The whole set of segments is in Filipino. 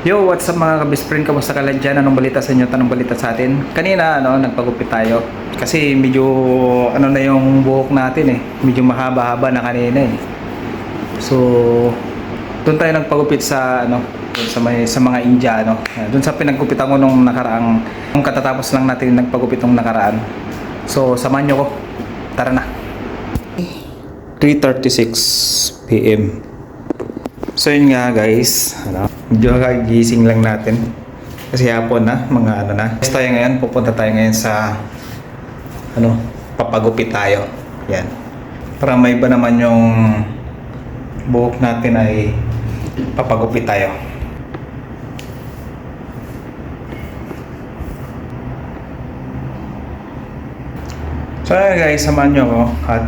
Yo, what's up mga ka-best friend? Kamusta ka lang dyan? Anong balita sa inyo? Anong balita sa atin? Kanina, nagpagupit tayo. Kasi medyo, na yung buhok natin eh. Medyo mahaba-haba na kanina eh. So, doon tayo nagpagupit sa, doon sa mga Indiano. Doon sa pinaggupitan ko nung nung katatapos lang natin nagpagupit nung nakaraan. So, samahan nyo ko. Tara na. 3:36 PM. So yun nga guys, medyo gising lang natin kasi hapon na, mga na. Tapos tayo ngayon, pupunta tayo ngayon sa papagupit tayo. Yan. Para may iba naman yung buhok natin ay papagupit tayo. So guys, samahan nyo ako at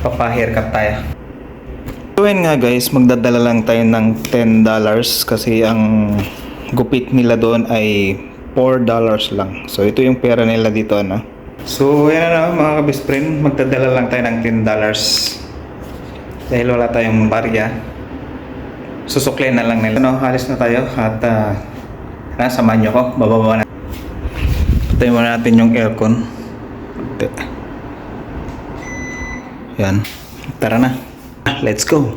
papa-haircut tayo. So yun nga guys, magdadala lang tayo ng $10 kasi ang gupit nila doon ay $4 lang. So ito yung pera nila dito So yan mga ka-best friend, magdadala lang tayo ng $10 dahil wala tayong barya. Susuklayin na lang nila. Halis na tayo at samahan nyo ko, bababa na. Patayin muna natin yung aircon. Yan, tara na. Let's go.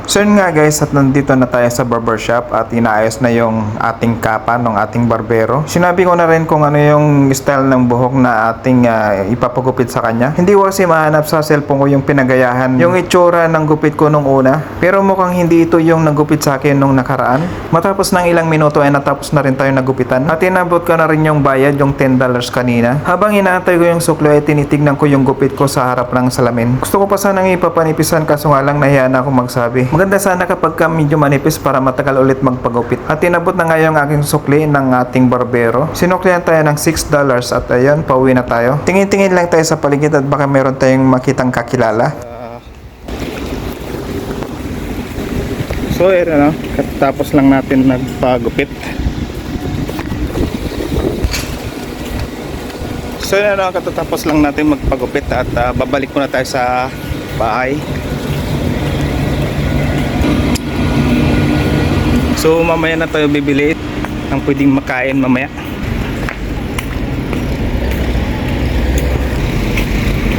So yun nga guys, at nandito na tayo sa barbershop at inaayos na yung ating kapa ng ating barbero. Sinabi ko na rin kung ano yung style ng buhok na ating ipapagupit sa kanya. Hindi ko kasi mahanap sa cellphone ko yung pinagayahan yung itsura ng gupit ko nung una. Pero mukhang hindi ito yung nagupit sa akin nung nakaraan. Matapos ng ilang minuto ay natapos na rin tayo nagupitan. At inabot ko na rin yung bayad, yung $10 kanina. Habang inaantay ko yung suklo ay tinitignan ko yung gupit ko sa harap ng salamin. Gusto ko pa sanang ipapanipisan kaso nga lang nahiya na ako magsabi. Maganda sana kapag medyo manipis para matagal ulit magpagupit. At tinabot na nga yung aking sukli ng ating barbero. Sinuklihan tayo ng $6 at ayun, pauwi na tayo. Tingin-tingin lang tayo sa paligid at baka meron tayong makitang kakilala. So yun katapos lang natin nagpagupit. So yun katatapos lang natin magpagupit at babalik muna tayo sa bahay. So mamaya na tayo bibili ng pwedeng makain mamaya.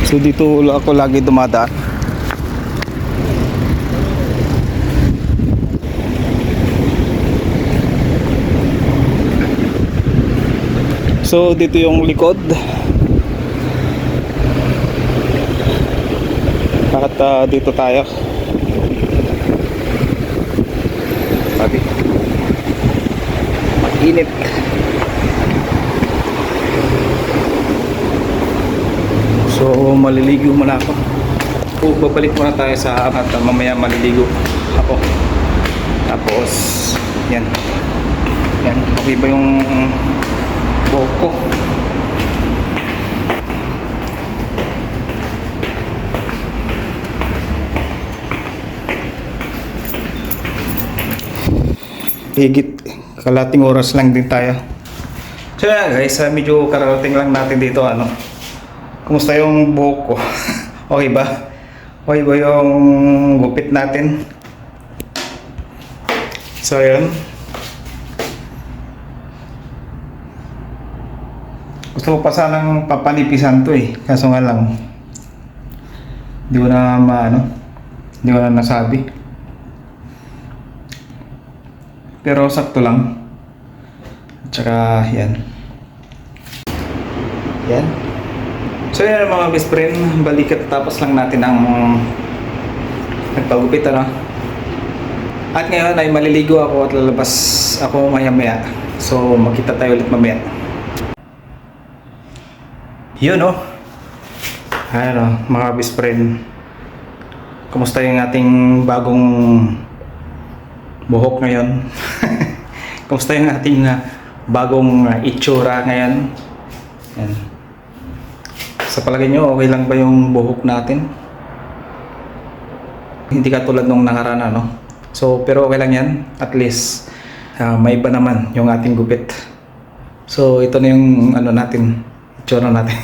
So dito ako lagi dumadaan. So dito yung likod. At dito tayo. Sabi mag-init. So maliligo muna ako. Babalik muna tayo sa at mamaya maliligo ako. Tapos yan okay ba yung buhok ko? Higit kalating oras lang din tayo. So yeah, guys, medyo kararating lang natin dito kumusta yung buhok ko? Okay ba? Okay ba yung gupit natin? So yun, gusto ko pa sanang papanipisan to kaso nga lang hindi ko na nasabi. Pero sakto lang. At saka yan. So yan mga best friend, balikat tapos lang natin ang nagpagupit At ngayon ay maliligo ako at lalabas ako maya-maya. So makita tayo ulit mamaya. Yun mga best friend, kumusta yung ating bagong buhok ngayon? Kumusta yung ating bagong itsura ngayon? Yan. Sa palagay nyo, okay lang ba yung buhok natin? Hindi katulad nung nakaraan So pero okay lang yan. At least may iba naman yung ating gupit. So, ito na yung ano natin, itsura natin.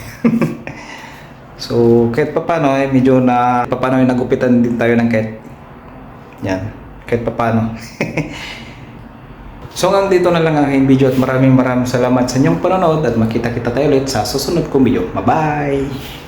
So, kahit papano medyo na papano nagupitan din tayo ng kahit yan, kahit papano. So, hanggang dito na lang ang aking video at maraming salamat sa inyong panonood at makita-kita tayo ulit sa susunod kong video. Bye-bye!